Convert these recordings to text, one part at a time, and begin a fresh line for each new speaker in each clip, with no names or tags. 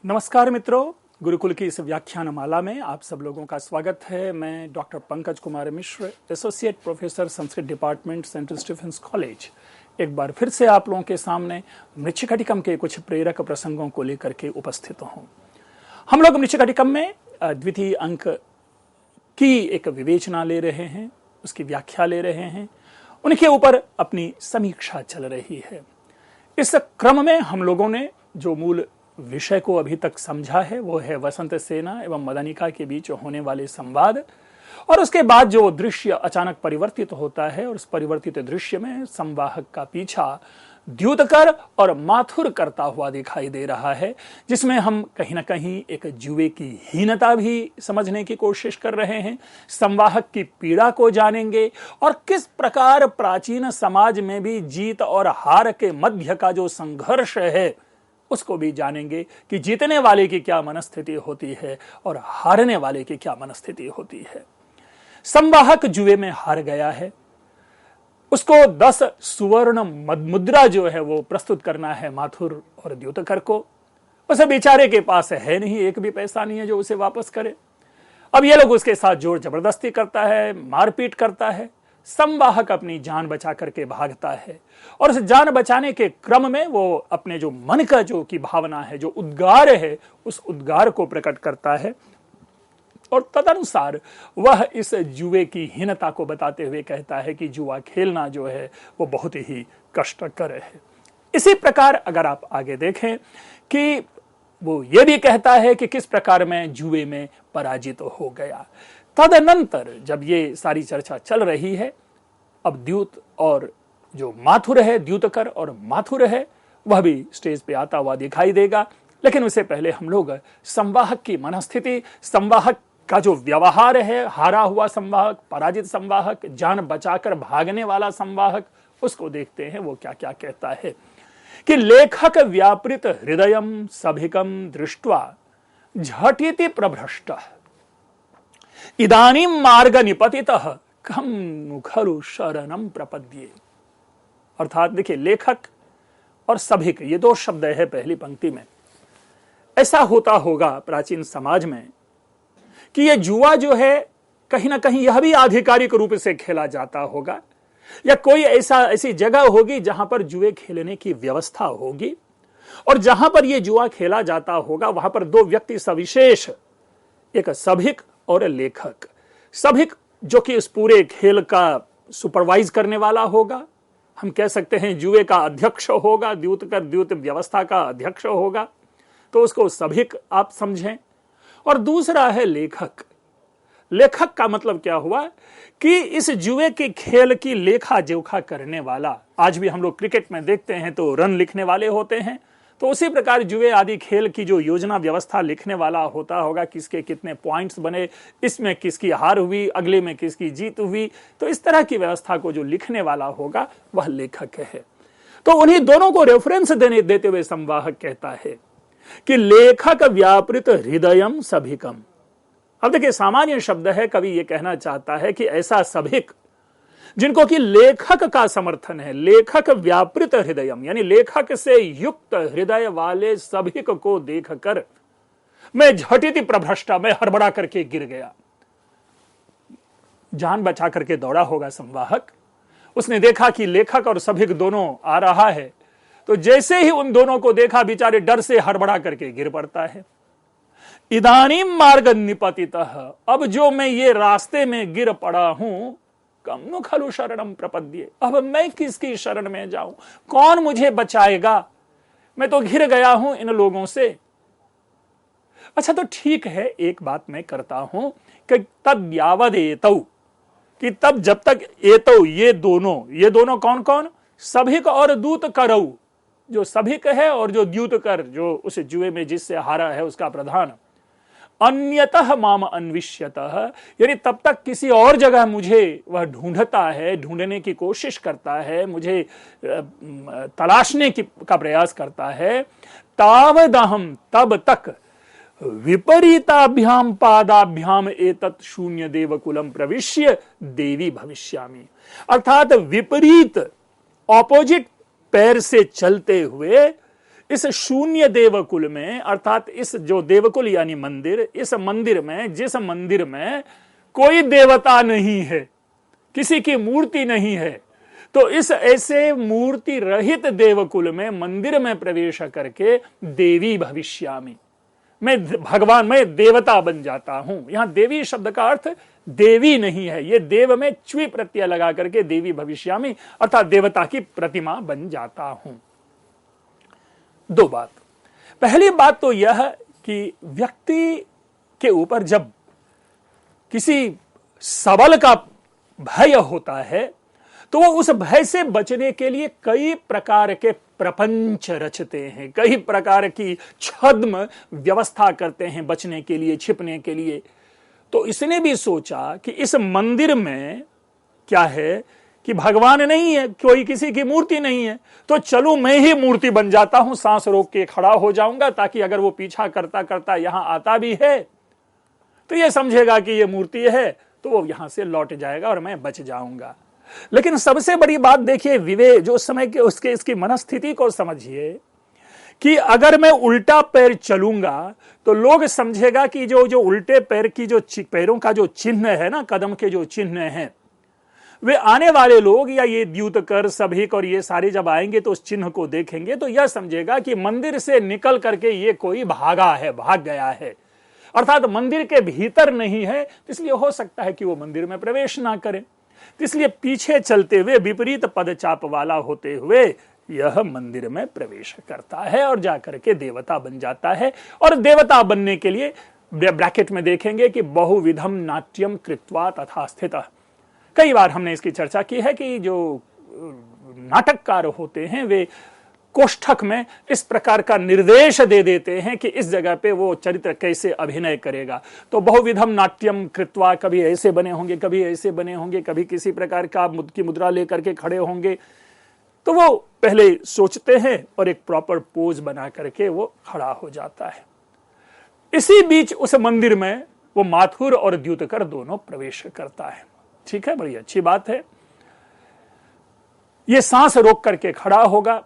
नमस्कार मित्रों, गुरुकुल की इस व्याख्यान माला में आप सब लोगों का स्वागत है। मैं doctor Pankaj Kumar Mishra, associate professor Sanskrit department, central Stephens college, एक बार फिर से आप लोगों के सामने मृच्छकटिकम के कुछ प्रेरक प्रसंगों को लेकर के उपस्थित हूं। हम लोग मृच्छकटिकम में द्वितीय अंक की एक विवेचना ले रहे हैं, उसकी व्याख्या ले रहे हैं, उनके ऊपर अपनी समीक्षा चल रही है। इस क्रम में हम लोगों ने जो मूल विषय को अभी तक समझा है वो है वसंत सेना एवं मदनिका के बीच होने वाले संवाद, और उसके बाद जो दृश्य अचानक परिवर्तित होता है और उस परिवर्तित दृश्य में संवाहक का पीछा द्यूतकर और माथुर करता हुआ दिखाई दे रहा है, जिसमें हम कहीं ना कहीं एक जुए की हीनता भी समझने की कोशिश कर रहे हैं, संवाहक की पीड़ा को जानेंगे और किस प्रकार प्राचीन समाज में भी जीत और हार के मध्य का जो संघर्ष है उसको भी जानेंगे कि जीतने वाले की क्या मनस्थिति होती है और हारने वाले की क्या मनस्थिति होती है। संवाहक जुए में हार गया है, उसको 10 सुवर्ण मुद्रा जो है वो प्रस्तुत करना है माथुर और द्यूतकर को। उसे बेचारे के पास है नहीं, एक भी पैसा नहीं है जो उसे वापस करे। अब ये लोग उसके साथ जोर जबरदस्ती करता है, मारपीट करता है। संवाहक अपनी जान बचा करके भागता है और उस जान बचाने के क्रम में वो अपने जो मन का जो की भावना है, जो उद्गार है, उस उद्गार को प्रकट करता है और तदनुसार वह इस जुए की हीनता को बताते हुए कहता है कि जुआ खेलना जो है वो बहुत ही कष्टकर है। इसी प्रकार अगर आप आगे देखें कि वो ये भी कहता है कि किस प्रकार मैं जुए में पराजित हो गया। तदनंतर जब ये सारी चर्चा चल रही है, अब द्यूत और जो माथुर है, द्यूतकर और माथुर है, वह भी स्टेज पे आता हुआ दिखाई देगा। लेकिन उससे पहले हम लोग संवाहक की मनस्थिति, संवाहक का जो व्यवहार है, हारा हुआ संवाहक, पराजित संवाहक, जान बचाकर भागने वाला संवाहक, उसको देखते हैं वो क्या क्या कहता है कि लेखक व्यापृत हृदयम सभिकम दृष्ट्वा झटिति प्रभ्रष्टः इदानीं मार्ग निपतितः कम नु खलु शरणम प्रपद्ये। अर्थात देखिए, लेखक और सभिक ये दो शब्द है पहली पंक्ति में। ऐसा होता होगा प्राचीन समाज में कि ये जुआ जो है कहीं ना कहीं यह भी आधिकारिक रूप से खेला जाता होगा, या कोई ऐसी जगह होगी जहां पर जुए खेलने की व्यवस्था होगी, और जहां पर यह जुआ खेला जाता होगा वहां पर दो व्यक्ति सविशेष, एक सभिक और लेखक। सभिक जो कि इस पूरे खेल का सुपरवाइज करने वाला होगा, हम कह सकते हैं जुए का अध्यक्ष होगा, द्यूत व्यवस्था का अध्यक्ष होगा, तो उसको सभिक आप समझें। और दूसरा है लेखक। लेखक का मतलब क्या हुआ कि इस जुए के खेल की लेखा जोखा करने वाला। आज भी हम लोग क्रिकेट में देखते हैं तो रन लिखने वाले होते हैं, तो उसी प्रकार जुए आदि खेल की जो योजना व्यवस्था लिखने वाला होता होगा, किसके कितने पॉइंट्स बने, इसमें किसकी हार हुई, अगले में किसकी जीत हुई, तो इस तरह की व्यवस्था को जो लिखने वाला होगा वह लेखक है। तो उन्हीं दोनों को रेफरेंस देते हुए संवाहक कहता है कि लेखक व्यापृत हृदयम सभिकम। अब देखिए, सामान्य शब्द है, कवि ये कहना चाहता है कि ऐसा सभिक जिनको कि लेखक का समर्थन है, लेखक व्यापृत हृदयम यानी लेखक से युक्त हृदय वाले सभिक को देखकर मैं झटिति प्रभ्रष्टा, मैं हड़बड़ा करके गिर गया। जान बचा करके दौड़ा होगा संवाहक, उसने देखा कि लेखक और सभिक दोनों आ रहा है, तो जैसे ही उन दोनों को देखा बेचारे डर से हड़बड़ा करके गिर पड़ता है। इदानीं मार्ग निपतितः, अब जो मैं ये रास्ते में गिर पड़ा हूं, कम नु खलु शरणम प्रपद्ये, अब मैं किसकी शरण में जाऊं, कौन मुझे बचाएगा, मैं तो घिर गया हूं इन लोगों से। अच्छा, तो ठीक है, एक बात मैं करता हूं कि तब यावद एतौ, कि तब जब तक एतौ, ये दोनों कौन कौन, सभिक और दूत करौ, जो सभिक है और जो द्यूत कर, जो उस जुए में जिससे हारा है उसका प्रधान, अन्यतः माम अन्विष्यतः, यानी तब तक किसी और जगह मुझे वह ढूंढता है, ढूंढने की कोशिश करता है, मुझे तलाशने का प्रयास करता है, तावदहम, तब तक विपरीताभ्याम पादाभ्याम एतत् शून्य देवकुलम प्रविश्य देवी भविष्यामि। अर्थात विपरीत, ऑपोजिट पैर से चलते हुए इस शून्य देवकुल में, अर्थात इस जो देवकुल यानी मंदिर, इस मंदिर में, जिस मंदिर में कोई देवता नहीं है, किसी की मूर्ति नहीं है, तो इस ऐसे मूर्ति रहित देवकुल में मंदिर में प्रवेश करके देवी भविष्यामि, मैं भगवान, मैं देवता बन जाता हूं। यहां देवी शब्द का अर्थ देवी नहीं है, ये देव में च्वी प्रत्यय लगा करके देवी भविष्यामि अर्थात देवता की प्रतिमा बन जाता हूं। दो बात। पहली बात तो यह कि व्यक्ति के ऊपर जब किसी सबल का भय होता है तो वो उस भय से बचने के लिए कई प्रकार के प्रपंच रचते हैं, कई प्रकार की छद्म व्यवस्था करते हैं बचने के लिए, छिपने के लिए। तो इसने भी सोचा कि इस मंदिर में क्या है कि भगवान नहीं है, कोई किसी की मूर्ति नहीं है, तो चलो मैं ही मूर्ति बन जाता हूं, सांस रोक के खड़ा हो जाऊंगा, ताकि अगर वो पीछा करता करता यहां आता भी है तो ये समझेगा कि ये मूर्ति है, तो वो यहां से लौट जाएगा और मैं बच जाऊंगा। लेकिन सबसे बड़ी बात देखिए, विवेक जो उस समय के उसके इसकी मनस्थिति को समझिए कि अगर मैं उल्टा पैर चलूंगा तो लोग समझेगा कि जो उल्टे पैर की जो पैरों का जो चिन्ह है ना, कदम के जो चिन्ह हैं, वे आने वाले लोग या ये द्यूतकर सभिक और ये सारे जब आएंगे तो उस चिन्ह को देखेंगे तो यह समझेगा कि मंदिर से निकल करके ये कोई भागा है, भाग गया है, अर्थात मंदिर के भीतर नहीं है, इसलिए हो सकता है कि वो मंदिर में प्रवेश ना करे। इसलिए पीछे चलते हुए, विपरीत पदचाप वाला होते हुए यह मंदिर में प्रवेश करता है और जाकर के देवता बन जाता है। और देवता बनने के लिए ब्रैकेट में देखेंगे कि बहुविधम नाट्यम कृत्वा तथा स्थितः। कई बार हमने इसकी चर्चा की है कि जो नाटककार होते हैं वे कोष्ठक में इस प्रकार का निर्देश दे देते हैं कि इस जगह पे वो चरित्र कैसे अभिनय करेगा। तो बहुविधम नाट्यम कृत्वा, कभी ऐसे बने होंगे, कभी ऐसे बने होंगे, कभी किसी प्रकार का की मुद्रा लेकर के खड़े होंगे, तो वो पहले सोचते हैं और एक प्रॉपर पोज बना करके वो खड़ा हो जाता है। इसी बीच उस मंदिर में वो माथुर और द्यूतकर दोनों प्रवेश करता है। ठीक है, बड़ी अच्छी बात है। ये सांस रोक करके खड़ा होगा।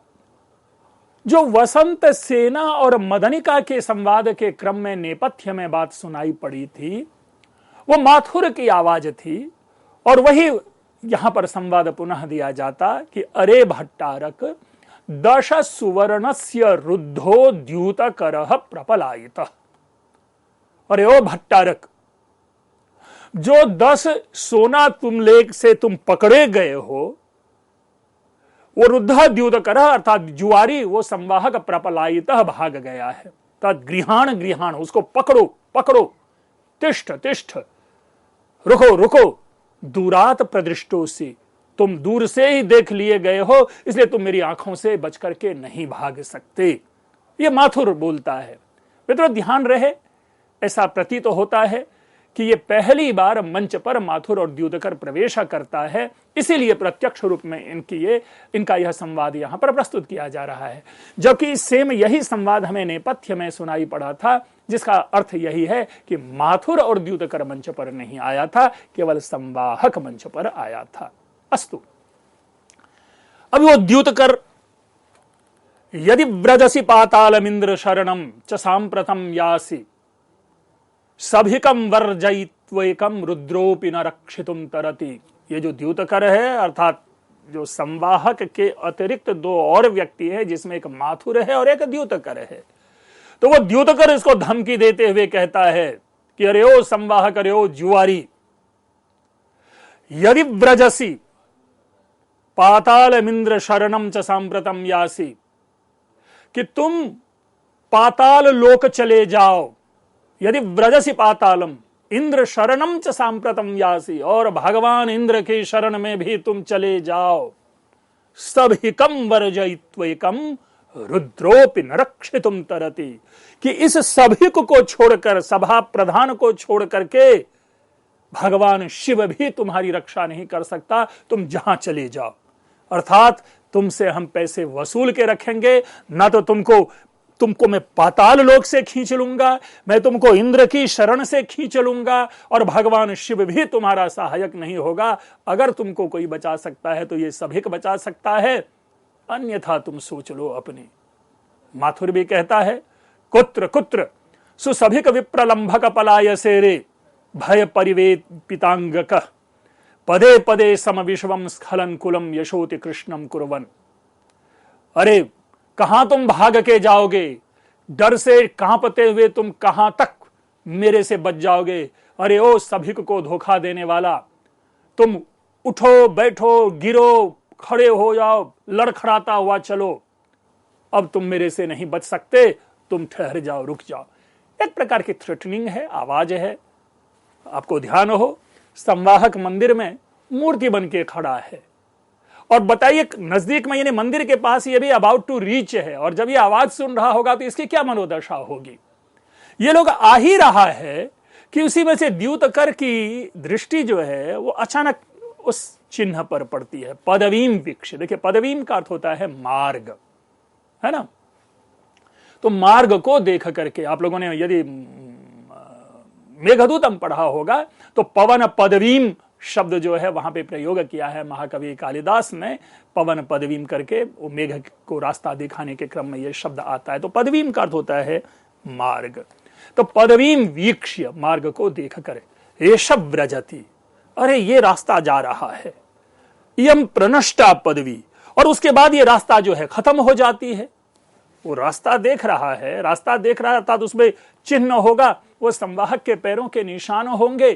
जो वसंत सेना और मदनिका के संवाद के क्रम में नेपथ्य में बात सुनाई पड़ी थी, वो माथुर की आवाज थी, और वही यहां पर संवाद पुनः दिया जाता कि अरे भट्टारक, दश सुवर्णस्य रुद्धो द्यूतकरः प्रपलायितः। अरे ओ भट्टारक, जो 10 सोना तुम पकड़े गए हो, वो रुद्ध द्यूतकर अर्थात जुआरी, वो संवाहक प्रपलायितः भाग गया है। तद गृहाण गृहाण, उसको पकड़ो पकड़ो, तिष्ठ तिष्ठ, रुको रुको, दूरात प्रदृष्टो से, तुम दूर से ही देख लिए गए हो, इसलिए तुम मेरी आंखों से बच करके नहीं भाग सकते। ये माथुर बोलता है। मित्रों ध्यान रहे, ऐसा प्रतीत होता है कि ये पहली बार मंच पर माथुर और द्यूतकर प्रवेश करता है, इसीलिए प्रत्यक्ष रूप में इनका यह संवाद यहां पर प्रस्तुत किया जा रहा है। जबकि सेम यही संवाद हमें नेपथ्य में सुनाई पड़ा था, जिसका अर्थ यही है कि माथुर और द्यूतकर मंच पर नहीं आया था, केवल संवाहक मंच पर आया था। अस्तु, अब वो द्यूतकर, यदि व्रजसी पातालमिंद्र शरणम च सांप्रतम यासी सभिकम वर्जयित्वैकम रुद्रोपि न रक्षितुम तरति। ये जो द्यूतकर है, अर्थात जो संवाहक के अतिरिक्त 2 और व्यक्ति हैं, जिसमें एक माथुर है और एक द्यूतकर है, तो वो द्यूतकर इसको धमकी देते हुए कहता है कि अरे ओ संवाहक, अरे ओ जुआरी, यदि व्रजसी पातालमिंद्र शरणम च सांप्रतम यासी, कि तुम पाताल लोक चले जाओ, यदि व्रजसी पातालम, इंद्र शरणम च सांप्रतम यासी, और भगवान इंद्र की शरण में भी तुम चले जाओ, सभिकम वर्जयित्वैकम रुद्रोपि न रक्षितुम तरति, कि इस सभिक को छोड़कर, सभा प्रधान को छोड़ करके भगवान शिव भी तुम्हारी रक्षा नहीं कर सकता, तुम जहां चले जाओ। अर्थात तुमसे हम पैसे वसूल के रखेंगे, ना तो तुमको मैं पाताल लोक से खींच लूंगा, मैं तुमको इंद्र की शरण से खींच लूंगा, और भगवान शिव भी तुम्हारा सहायक नहीं होगा। अगर तुमको कोई बचा सकता है तो ये सभिक बचा सकता है, अन्यथा तुम सोच लो अपनी। माथुर भी कहता है, कुत्र कुत्र सुसभिक विप्रलंभक पलायसे रे भय परिवेपितांगक पदे पदे सम विश्वम स्खलन कुलम यशोति कृष्णम कुर्वन। अरे कहां तुम भाग के जाओगे, डर से कांपते हुए तुम कहां तक मेरे से बच जाओगे। अरे ओ सभिक को धोखा देने वाला, तुम उठो बैठो गिरो खड़े हो जाओ, लड़खड़ाता हुआ चलो, अब तुम मेरे से नहीं बच सकते, तुम ठहर जाओ, रुक जाओ। एक प्रकार की थ्रेटनिंग है, आवाज है। आपको ध्यान हो, संवाहक मंदिर में मूर्ति बन के खड़ा है और बताइए नजदीक में, यानी मंदिर के पास ये भी अबाउट टू रीच है, और जब ये आवाज सुन रहा होगा तो इसकी क्या मनोदशा होगी। ये लोग आ ही रहा है कि उसी में से द्यूतकर की दृष्टि जो है वो अचानक उस चिन्ह पर पड़ती है, पदवीम वीक्ष। देखिए पदवीम का अर्थ होता है मार्ग, है ना। तो मार्ग को देख करके, आप लोगों ने यदि मेघदूतम पढ़ा होगा तो पवन पदवीम शब्द जो है वहां पे प्रयोग किया है महाकवि कालिदास ने। पवन पदवीम करके वो मेघ को रास्ता दिखाने के क्रम में ये शब्द आता है। तो पदवीम का अर्थ होता है मार्ग। तो पदवीम वीक्ष्य, मार्ग को देख कर, एषव व्रजति, अरे ये रास्ता जा रहा है, इयम प्रनष्टा पदवी, और उसके बाद ये रास्ता जो है खत्म हो जाती है। वो रास्ता देख रहा है, रास्ता देख रहा है अर्थात उसमें चिन्ह होगा, वो संवाहक के पैरों के निशान होंगे।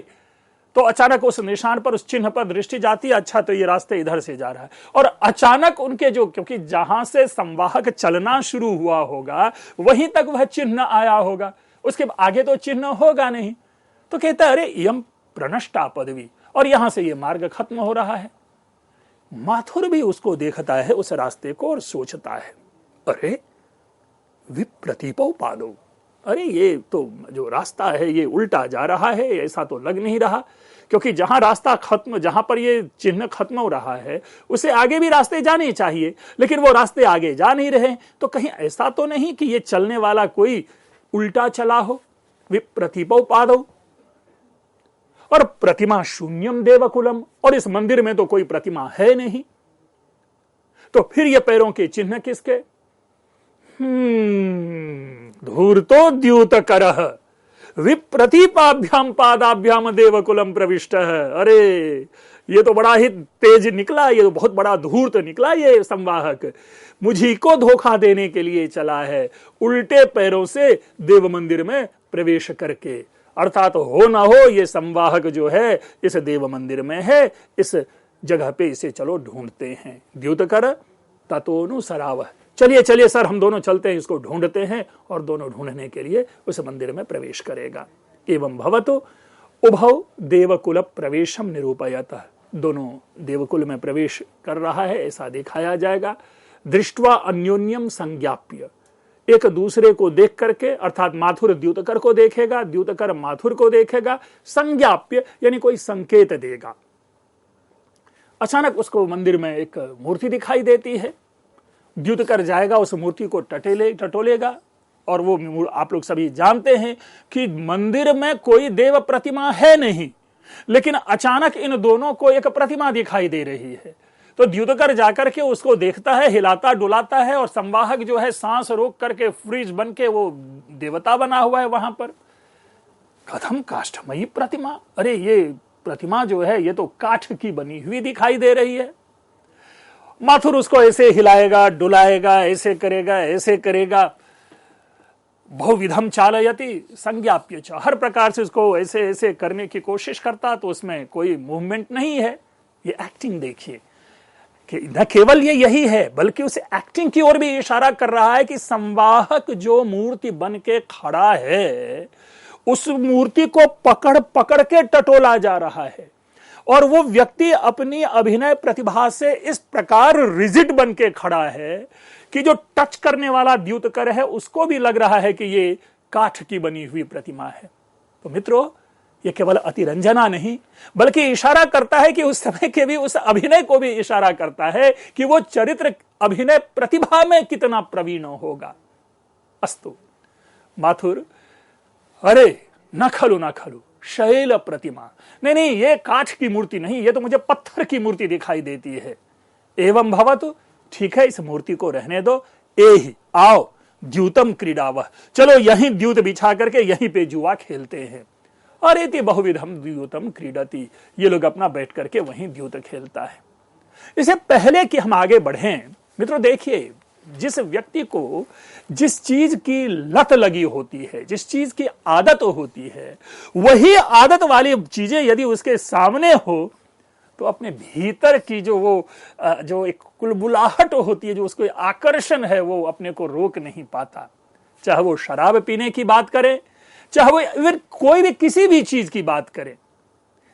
तो अचानक उस निशान पर, उस चिन्ह पर दृष्टि जाती है, अच्छा तो ये रास्ते इधर से जा रहा है। और अचानक उनके जो, क्योंकि जहां से संवाहक चलना शुरू हुआ होगा वहीं तक वह चिन्ह आया होगा, उसके आगे तो चिन्ह होगा नहीं। तो कहता है अरे यम प्रनष्टा पदवी, और यहां से ये मार्ग खत्म हो रहा है। माथुर भी उसको देखता है, उस रास्ते को, और सोचता है अरे विप्रतिपौ पादो, अरे ये तो जो रास्ता है ये उल्टा जा रहा है, ऐसा तो लग नहीं रहा। क्योंकि जहां रास्ता खत्म, जहां पर ये चिन्ह खत्म हो रहा है उसे आगे भी रास्ते जाने चाहिए, लेकिन वो रास्ते आगे जा नहीं रहे। तो कहीं ऐसा तो नहीं कि ये चलने वाला कोई उल्टा चला हो। विप्रतिपौ पादौ, और प्रतिमा शून्यम देवकुलम, और इस मंदिर में तो कोई प्रतिमा है नहीं। तो फिर ये पैरों के चिन्ह किसके? धूर्तो द्यूतकरः विप्रतिपाभ्याम पादाभ्याम देवकुलम प्रविष्टः। अरे ये तो बड़ा ही तेज निकला, ये तो बहुत बड़ा धूर्त निकला ये संवाहक, मुझी को धोखा देने के लिए चला है, उल्टे पैरों से देव मंदिर में प्रवेश करके। अर्थात हो ना हो ये संवाहक जो है इस देव मंदिर में है, इस जगह पे इसे चलो ढूंढते हैं। द्यूतकर ततोनुसरावः, चलिए चलिए सर हम दोनों चलते हैं, इसको ढूंढते हैं, और दोनों ढूंढने के लिए उस मंदिर में प्रवेश करेगा। एवं भवतु उभौ देवकुल प्रवेशम निरूपयतः, दोनों देवकुल में प्रवेश कर रहा है ऐसा दिखाया जाएगा। दृष्ट्वा अन्योन्यम संज्ञाप्य, एक दूसरे को देख करके, अर्थात माथुर द्यूतकर को देखेगा, द्यूतकर माथुर को देखेगा, संज्ञाप्य यानी कोई संकेत देगा। अचानक उसको मंदिर में एक मूर्ति दिखाई देती है, द्यूतकर जाएगा उस मूर्ति को टटोलेगा, और वो आप लोग सभी जानते हैं कि मंदिर में कोई देव प्रतिमा है नहीं, लेकिन अचानक इन दोनों को एक प्रतिमा दिखाई दे रही है। तो द्यूतकर जाकर के उसको देखता है, हिलाता डुलाता है, और संवाहक जो है सांस रोक करके फ्रीज बन के वो देवता बना हुआ है वहां पर। कथम काष्ठमयी प्रतिमा, अरे ये प्रतिमा जो है ये तो काठ की बनी हुई दिखाई दे रही है। माथुर उसको ऐसे हिलाएगा डुलाएगा, ऐसे करेगा ऐसे करेगा, बहुविधम चालयति संज्ञाप्य च, हर प्रकार से उसको ऐसे ऐसे करने की कोशिश करता, तो उसमें कोई मूवमेंट नहीं है। ये एक्टिंग देखिए कि न केवल ये यही है बल्कि उस एक्टिंग की ओर भी इशारा कर रहा है कि संवाहक जो मूर्ति बन के खड़ा है उस मूर्ति को पकड़ पकड़ के टटोला जा रहा है, और वो व्यक्ति अपनी अभिनय प्रतिभा से इस प्रकार रिजिड बन के खड़ा है कि जो टच करने वाला द्यूतकर है उसको भी लग रहा है कि ये काठ की बनी हुई प्रतिमा है। तो मित्रों, ये केवल अतिरंजना नहीं बल्कि इशारा करता है कि उस समय के भी उस अभिनय को भी इशारा करता है कि वो चरित्र अभिनय प्रतिभा में कितना प्रवीण होगा। अस्तु माथुर, अरे न खलु शैल प्रतिमा, नहीं ये काठ की मूर्ति नहीं, ये तो मुझे पत्थर की मूर्ति दिखाई देती है। एवं भवतु, ठीक है इस मूर्ति को रहने दो, एहि आओ द्यूतम क्रीडावह, चलो यहीं द्यूत बिछा करके यहीं पे जुआ खेलते हैं। और इति बहुविधम द्यूतम क्रीडति, ये लोग अपना बैठ करके वहीं द्यूत खेलता है। इससे पहले कि हम आगे बढ़ें मित्रों, देखिए जिस व्यक्ति को जिस चीज की लत लगी होती है, जिस चीज की आदत होती है, वही आदत वाली चीजें यदि उसके सामने हो तो अपने भीतर की जो एक कुलबुलाहट होती है, जो उसको आकर्षण है, वो अपने को रोक नहीं पाता। चाहे वो शराब पीने की बात करे, चाहे वो फिर कोई भी किसी भी चीज की बात करे,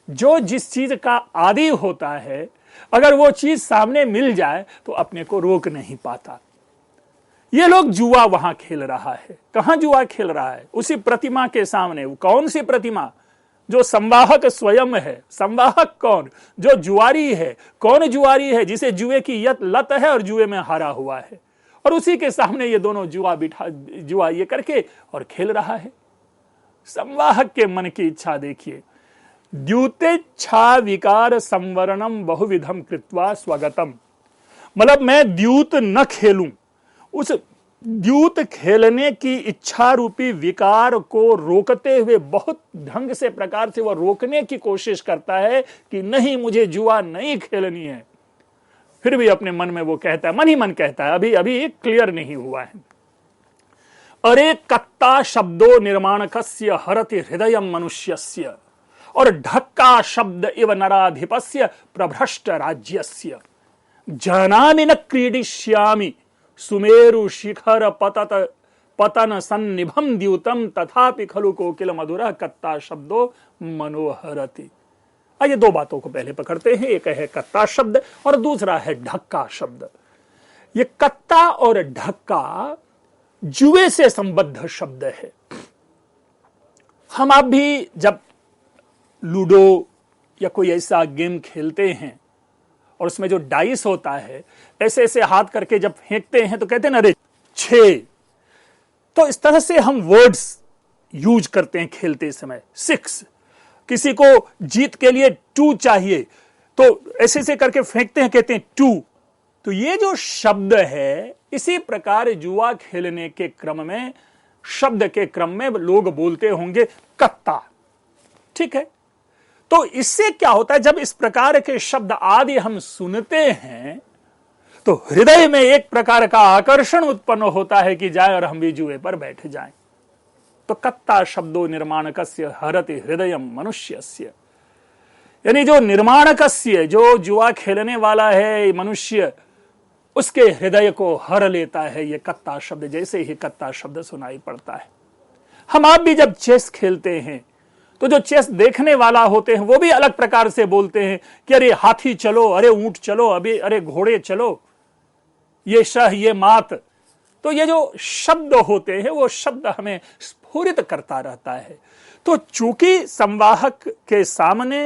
जो जिस चीज का आदी होता है अगर वो चीज सामने मिल जाए तो अपने को रोक नहीं पाता। ये लोग जुआ वहां खेल रहा है। कहां जुआ खेल रहा है? उसी प्रतिमा के सामने। कौन सी प्रतिमा? जो संवाहक स्वयं है। संवाहक कौन? जो जुआरी है। कौन जुआरी है? जिसे जुए की लत है और जुए में हारा हुआ है, और उसी के सामने ये दोनों जुआ ये करके और खेल रहा है। संवाहक के मन की इच्छा देखिए, द्यूतेच्छा विकार संवरणम बहुविधम कृत्वा स्वगतम, मतलब मैं द्यूत न खेलूं, उस द्यूत खेलने की इच्छा रूपी विकार को रोकते हुए बहुत ढंग से प्रकार से वह रोकने की कोशिश करता है कि नहीं, मुझे जुआ नहीं खेलनी है। फिर भी अपने मन में वो कहता है, मन ही मन कहता है, अभी अभी क्लियर नहीं हुआ है। अरे कत्ता शब्दो निर्माणकस्य हरति हृदयम मनुष्यस्य, और ढक्का शब्द इव नराधिपस्य प्रभ्रष्ट राज्यस्य, जानामि न क्रीडिष्यामि सुमेरु शिखर पतन सन्निभम द्यूतम तथापि खलु कोकिल मधुरः कत्ता शब्दो मनोहरति। आइए दो बातों को पहले पकड़ते हैं। एक है कत्ता शब्द और दूसरा है ढक्का शब्द। ये कत्ता और ढक्का जुए से संबद्ध शब्द है। हम आप भी जब लूडो या कोई ऐसा गेम खेलते हैं और उसमें जो डाइस होता है, ऐसे ऐसे हाथ करके जब फेंकते हैं तो कहते हैं ना, अरे 6। तो इस तरह से हम वर्ड्स यूज करते हैं खेलते समय। 6, किसी को जीत के लिए 2 चाहिए तो ऐसे ऐसे करके फेंकते हैं, कहते हैं 2। तो ये जो शब्द है, इसी प्रकार जुआ खेलने के क्रम में, शब्द के क्रम में लोग बोलते होंगे कत्ता। ठीक है, तो इससे क्या होता है, जब इस प्रकार के शब्द आदि हम सुनते हैं तो हृदय में एक प्रकार का आकर्षण उत्पन्न होता है कि जाए और हम भी जुए पर बैठ जाएं। तो कत्ता शब्दो निर्माणकस्य हरति हृदयम मनुष्यस्य, यानी जो निर्माणकस्य, जो जुआ खेलने वाला है मनुष्य, उसके हृदय को हर लेता है ये कत्ता शब्द। जैसे ही कत्ता शब्द सुनाई पड़ता है, हम आप भी जब चेस खेलते हैं तो जो चेस देखने वाला होते हैं वो भी अलग प्रकार से बोलते हैं कि अरे हाथी चलो, अरे ऊंट चलो, अरे घोड़े चलो, ये शह, ये मात। तो ये जो शब्द होते हैं वो शब्द हमें स्फुरित करता रहता है। तो चूंकि संवाहक के सामने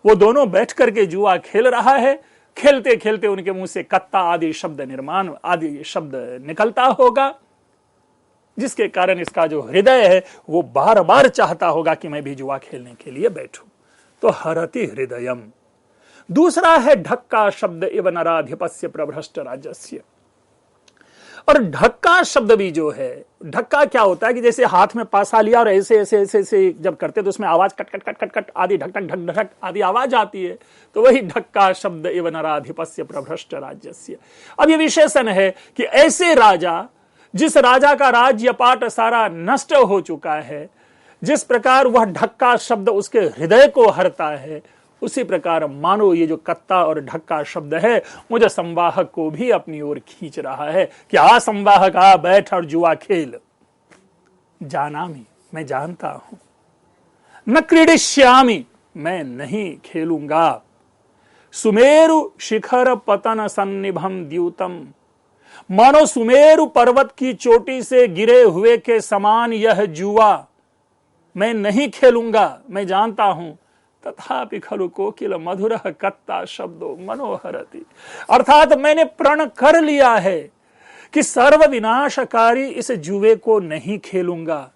वो दोनों बैठ करके जुआ खेल रहा है, खेलते खेलते उनके मुंह से कत्ता आदि शब्द निर्माण आदि शब्द निकलता होगा, जिसके कारण इसका जो हृदय है वो बार बार चाहता होगा कि मैं भी जुआ खेलने के लिए बैठूं। तो हरति हृदयम। दूसरा है ढक्का शब्द इव नराधिपस्य प्रभ्रष्ट राज्यस्य। और ढक्का शब्द भी जो है, ढक्का क्या होता है कि जैसे हाथ में पासा लिया और ऐसे ऐसे ऐसे ऐसे जब करते तो उसमें आवाज cut cut cut cut cut आदि ढक ढक ढक ढक आदि आवाज आती है, तो वही ढक्का शब्द इव नराधिपस्य प्रभ्रष्ट राज्यस्य। अब ये विशेषण है कि ऐसे राजा, जिस राजा का राज्य पाट सारा नष्ट हो चुका है, जिस प्रकार वह ढक्का शब्द उसके हृदय को हरता है, उसी प्रकार मानो ये जो कत्ता और ढक्का शब्द है मुझे संवाहक को भी अपनी ओर खींच रहा है कि आ संवाहक, आ बैठ और जुआ खेल। जानामि, मैं जानता हूं, न क्रीडिष्यामि, मैं नहीं खेलूंगा, सुमेरु शिखर पतन सन्निभम द्यूतम, मानो सुमेरु पर्वत की चोटी से गिरे हुए के समान यह जुआ मैं नहीं खेलूंगा, मैं जानता हूं। तथापि खलु कोकिल मधुरः कत्ता शब्दो मनोहरति, अर्थात मैंने प्रण कर लिया है कि सर्व विनाशकारी इस जुए को नहीं खेलूंगा,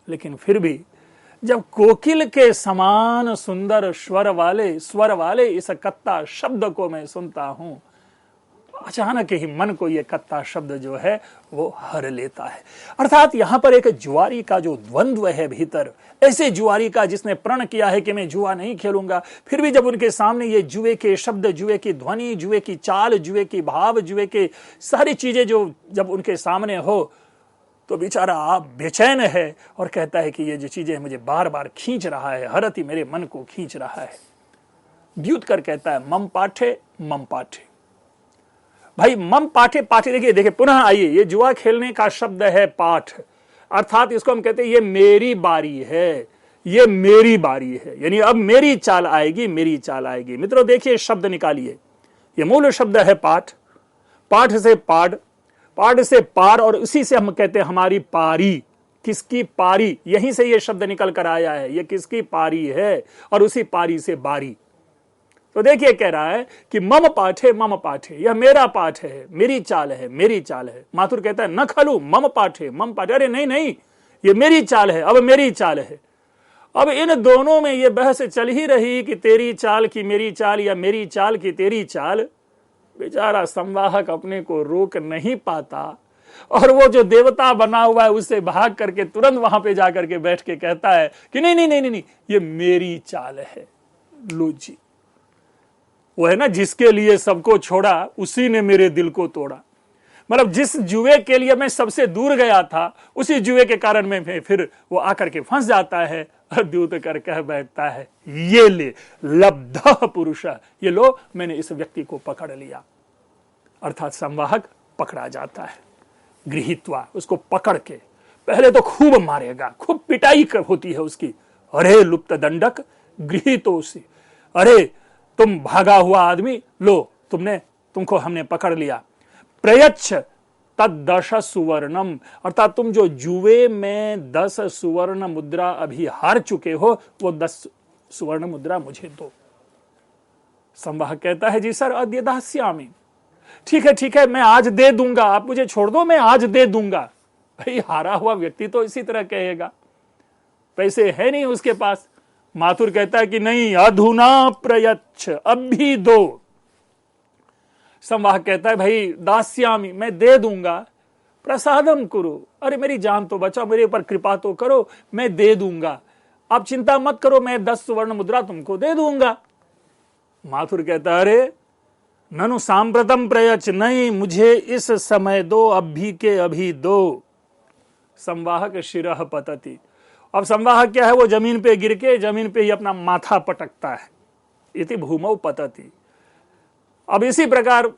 लेकिन फिर भी जब कोकिल के समान सुंदर स्वर वाले इस कत्ता शब्द को मैं सुनता हूं अचानक ही मन को ये कत्ता शब्द जो है वो हर लेता है। अर्थात यहां पर एक जुआरी का जो द्वंद्व है भीतर, ऐसे जुआरी का जिसने प्रण किया है कि मैं जुआ नहीं खेलूंगा, फिर भी जब उनके सामने ये जुए के शब्द, जुए की ध्वनि, जुए की चाल, जुए की भाव, जुए के सारी चीजें जो जब उनके सामने हो तो बेचारा आप बेचैन है और कहता है कि ये जो चीजें मुझे बार बार खींच रहा है, हरत ही मेरे मन को खींच रहा है। द्यूतकर कहता है मम पाठे मम पाठे। भाई मम पाठे पाठे, देखिए पुनः आइए, ये जुआ खेलने का शब्द है पाठ, अर्थात इसको हम कहते हैं ये मेरी बारी है, ये मेरी बारी है, यानी अब मेरी चाल आएगी, मेरी चाल आएगी। मित्रों देखिए शब्द निकालिए, ये मूल शब्द है पाठ, पाठ से पाठ, पाठ से पार, और उसी से हम कहते हैं हमारी पारी। किसकी पारी, यहीं से ये शब्द निकल कर आया है, ये किसकी पारी है, और उसी पारी से बारी। तो देखिए कह रहा है कि मम पाठे मम पाठे, यह मेरा पाठ है, मेरी चाल है, मेरी चाल है। माथुर कहता है न खलू मम पाठे मम पाठे, अरे नहीं नहीं, ये मेरी चाल है, अब मेरी चाल है। अब इन दोनों में ये बहस चल ही रही कि तेरी चाल की मेरी चाल या मेरी चाल की तेरी चाल। बेचारा संवाहक अपने को रोक नहीं पाता और वो जो देवता बना हुआ है उससे भाग करके तुरंत वहां पे जाकर के बैठ के कहता है कि नहीं नहीं नहीं नहीं, नहीं ये मेरी चाल है। लो जी, वो है ना जिसके लिए सबको छोड़ा उसी ने मेरे दिल को तोड़ा। मतलब जिस जुए के लिए मैं सबसे दूर गया था उसी जुए के कारण में फिर वो आकर के फंस जाता है और द्यूत कर कह बैठता है ये ले लब्ध पुरुष, ये लो मैंने इस व्यक्ति को पकड़ लिया। अर्थात संवाहक पकड़ा जाता है, गृहीत्वा, उसको पकड़ के पहले तो खूब मारेगा, खूब पिटाई होती है उसकी। अरे लुप्त दंडक गृहीतोसी, अरे तुम भागा हुआ आदमी, लो तुमको हमने पकड़ लिया। प्रयच्छ तद 10 सुवर्णम, अर्थात तुम जो जुए में 10 सुवर्ण मुद्रा अभी हार चुके हो वो 10 सुवर्ण मुद्रा मुझे दो। संवाहक कहता है जी सर अद्य दास्यामि, ठीक है मैं आज दे दूंगा, आप मुझे छोड़ दो, मैं आज दे दूंगा। भाई हारा हुआ व्यक्ति तो इसी तरह कहेगा, पैसे है नहीं उसके पास। माथुर कहता है कि नहीं, अधुना प्रयच्छ, अब भी दो। संवाहक कहता है भाई दास्यामि, मैं दे दूंगा। प्रसादम कुरु, अरे मेरी जान तो बचाओ, मेरे ऊपर कृपा तो करो, मैं दे दूंगा, आप चिंता मत करो, मैं 10 सुवर्ण मुद्रा तुमको दे दूंगा। माथुर कहता है अरे ननु सांप्रतम प्रयच्छ, नहीं मुझे इस समय दो, अभी के अभी दो। संवाहक शिरः पतति, अब संवाहक क्या है, वो जमीन पे गिर के जमीन पे ही अपना माथा पटकता है। इति भूमौ पतति, अब इसी प्रकार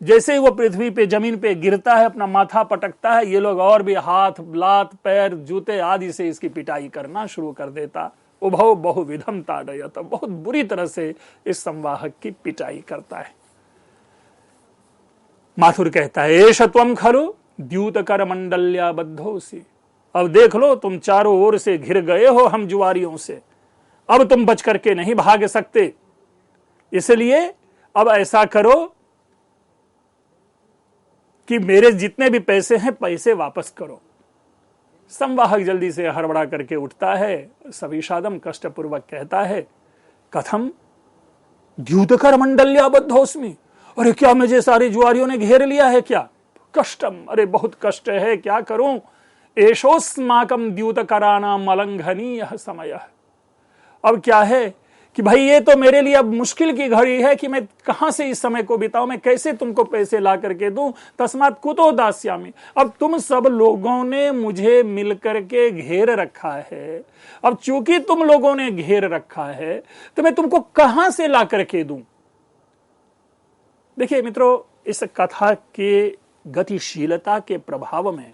जैसे ही वो पृथ्वी पे जमीन पे गिरता है, अपना माथा पटकता है, ये लोग और भी हाथ लात पैर जूते आदि से इसकी पिटाई करना शुरू कर देता। उभौ बहुविधम ताड़यत, बहुत बुरी तरह से इस संवाहक की पिटाई करता है। माथुर कहता है एष त्वं खलु द्यूतकर मंडल्या बद्धोसी, अब देख लो तुम चारों ओर से घिर गए हो हम जुआरियों से, अब तुम बच करके नहीं भाग सकते, इसलिए अब ऐसा करो कि मेरे जितने भी पैसे हैं पैसे वापस करो। संवाहक जल्दी से हड़बड़ा करके उठता है, सविषादम कष्टपूर्वक कहता है कथम द्यूतकर मंडल्या बद्धोस्मि, अरे क्या मुझे सारी जुआरियों ने घेर लिया है क्या? कष्टम, अरे बहुत कष्ट है, क्या करूं। एषोस्माकं द्यूतकराणाम अलंघनीय समय, अब क्या है कि भाई ये तो मेरे लिए अब मुश्किल की घड़ी है कि मैं कहां से इस समय को बिताऊं, मैं कैसे तुमको पैसे ला करके दूं। तस्मात् कुतो दास्यामि, अब तुम सब लोगों ने मुझे मिलकर के घेर रखा है, अब चूंकि तुम लोगों ने घेर रखा है तो मैं तुमको कहां से ला करके दूं। देखिए मित्रों, इस कथा के गतिशीलता के प्रभाव में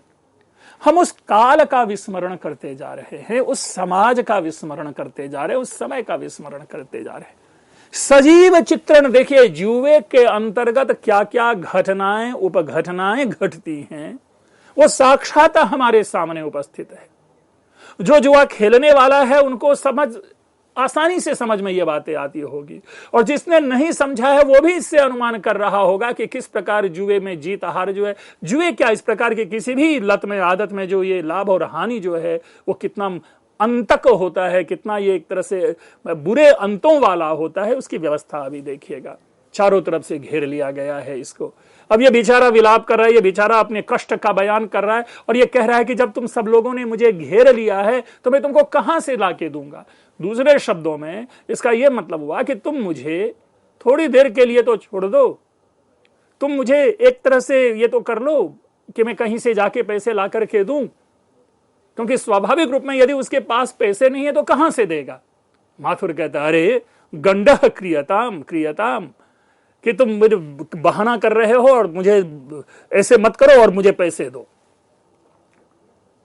हम उस काल का विस्मरण करते जा रहे हैं, उस समाज का विस्मरण करते जा रहे हैं, उस समय का विस्मरण करते जा रहे हैं। सजीव चित्रण देखिए, जुए के अंतर्गत क्या क्या घटनाएं उपघटनाएं घटती हैं वो साक्षात हमारे सामने उपस्थित है। जो जुआ खेलने वाला है उनको आसानी से समझ में ये बातें आती होगी, और जिसने नहीं समझा है वो भी इससे अनुमान कर रहा होगा कि किस प्रकार जुए में जीत हार जो है, जुए क्या इस प्रकार के किसी भी लत में आदत में जो ये लाभ और हानि जो है वो कितना अंतक होता है, कितना ये एक तरह से बुरे अंतों वाला होता है, उसकी व्यवस्था अभी देखिएगा। चारों तरफ से घेर लिया गया है इसको। अब ये बेचारा विलाप कर रहा है, ये बेचारा अपने कष्ट का बयान कर रहा है और ये कह रहा है कि जब तुम सब लोगों ने मुझे घेर लिया है तो मैं तुमको कहां से लाके दूंगा। दूसरे शब्दों में इसका यह मतलब हुआ कि तुम मुझे थोड़ी देर के लिए तो छोड़ दो, तुम मुझे एक तरह से ये तो कर लो कि मैं कहीं से जाके पैसे ला करके दूं, क्योंकि स्वाभाविक रूप में यदि उसके पास पैसे नहीं है तो कहां से देगा। माथुर कहता, अरे गंडह क्रियताम क्रियताम, कि तुम मुझे बहाना कर रहे हो और मुझे ऐसे मत करो और मुझे पैसे दो।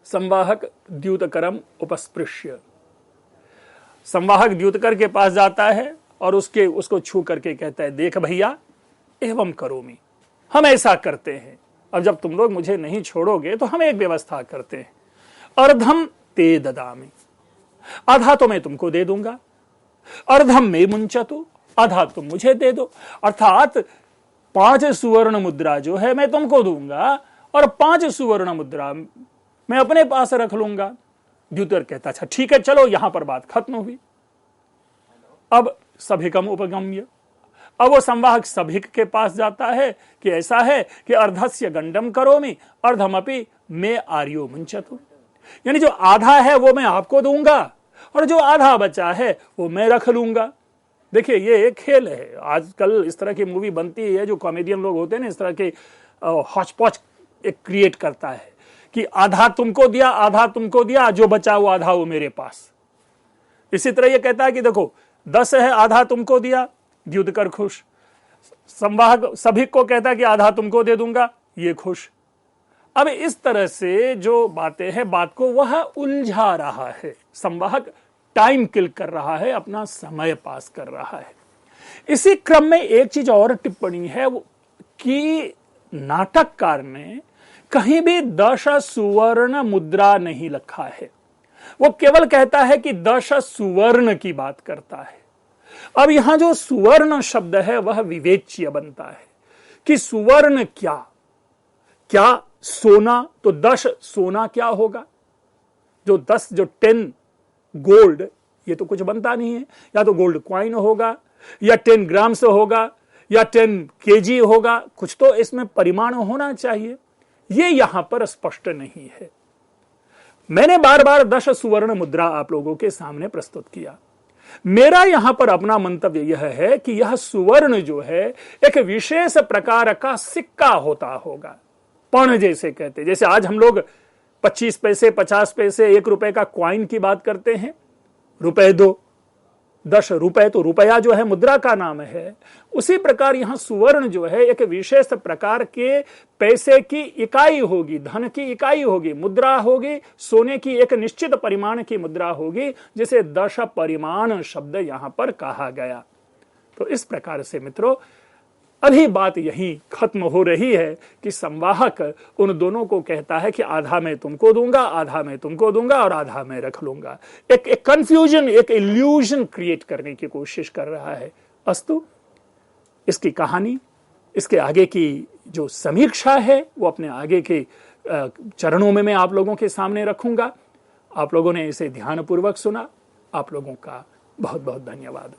संवाहक द्यूतकरम उपस्पृश्य, संवाहक द्यूतकर के पास जाता है और उसको छू करके कहता है, देख भैया एवं करोमि, हम ऐसा करते हैं, अब जब तुम लोग मुझे नहीं छोड़ोगे तो हम एक व्यवस्था करते हैं। अर्धम ते ददामि, आधा तो मैं तुमको दे दूंगा, अर्धम में मुंचतु, आधा तुम मुझे दे दो। अर्थात 5 सुवर्ण मुद्रा जो है मैं तुमको दूंगा और 5 सुवर्ण मुद्रा मैं अपने पास रख लूंगा। द्यूतर कहता, अच्छा ठीक है, चलो यहां पर बात खत्म हुई। अब सभिकम उपगम्य, अब वो संवाहक सभिक के पास जाता है कि ऐसा है कि अर्धस्य गंडम करोमि अर्धमपि में आर्यो मुंचतु, यानी जो आधा है वो मैं आपको दूंगा और जो आधा बचा है वो मैं रख लूंगा। देखिए ये एक खेल है, आजकल इस तरह की मूवी बनती है, जो कॉमेडियन लोग होते हैं ना, इस तरह के हॉच-पॉच एक क्रिएट करता है कि आधा तुमको दिया, आधा तुमको दिया, जो बचा वो आधा वो मेरे पास। इसी तरह ये कहता है कि देखो 10 है, आधा तुमको दिया, द्यूतकर खुश। संवाहक सभी को कहता है कि आधा तुमको दे दूंगा, ये खुश। अब इस तरह से जो बातें हैं, बात को वह उलझा रहा है, संवाहक टाइम किल कर रहा है, अपना समय पास कर रहा है। इसी क्रम में एक चीज और टिप्पणी है कि नाटककार ने कहीं भी 10 सुवर्ण मुद्रा नहीं लिखा है, वो केवल कहता है कि 10 सुवर्ण की बात करता है। अब यहां जो सुवर्ण शब्द है वह विवेच्य बनता है कि सुवर्ण क्या सोना, तो 10 सोना क्या होगा, जो 10 गोल्ड, ये तो कुछ बनता नहीं है, या तो गोल्ड क्वाइन होगा या 10 ग्राम से होगा या 10 केजी होगा, कुछ तो इसमें परिमाण होना चाहिए, ये यहां पर स्पष्ट नहीं है। मैंने बार बार 10 सुवर्ण मुद्रा आप लोगों के सामने प्रस्तुत किया। मेरा यहां पर अपना मंतव्य यह है कि यह सुवर्ण जो है एक विशेष प्रकार का सिक्का होता होगा, पण जैसे कहते, जैसे आज हम लोग 25 पैसे 50 पैसे 1 रुपए का क्वाइन की बात करते हैं, रुपए दो, 10 रुपए, तो रुपया जो है मुद्रा का नाम है। उसी प्रकार यहां सुवर्ण जो है एक विशेष प्रकार के पैसे की इकाई होगी, धन की इकाई होगी, मुद्रा होगी, सोने की एक निश्चित परिमाण की मुद्रा होगी, जिसे 10 परिमाण शब्द यहां पर कहा गया। तो इस प्रकार से मित्रों अभी बात यही खत्म हो रही है कि संवाहक उन दोनों को कहता है कि आधा मैं तुमको दूंगा, आधा मैं तुमको दूंगा और आधा मैं रख लूंगा। एक कंफ्यूजन, एक इल्यूजन क्रिएट करने की कोशिश कर रहा है। अस्तु, इसकी कहानी, इसके आगे की जो समीक्षा है वो अपने आगे के चरणों में मैं आप लोगों के सामने रखूंगा। आप लोगों ने इसे ध्यानपूर्वक सुना, आप लोगों का बहुत बहुत धन्यवाद।